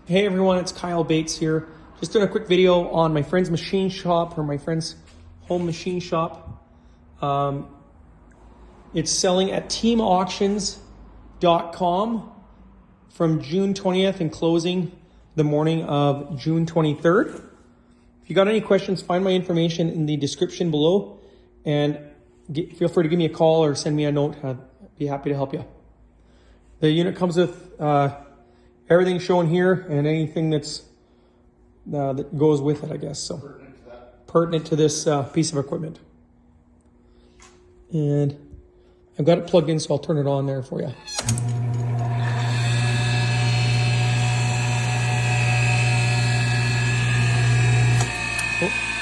Hey everyone, it's Kyle Bates here. Just doing a quick video on my friend's machine shop, or my friend's home machine shop. It's selling at teamauctions.com from June 20th and closing the morning of June 23rd. If you got any questions, find my information in the description below and feel free to give me a call or send me a note. I'd be happy to help you. The unit comes with everything shown here and anything that's that goes with it, I guess. So pertinent to this piece of equipment. And I've got it plugged in, so I'll turn it on there for you. Oh.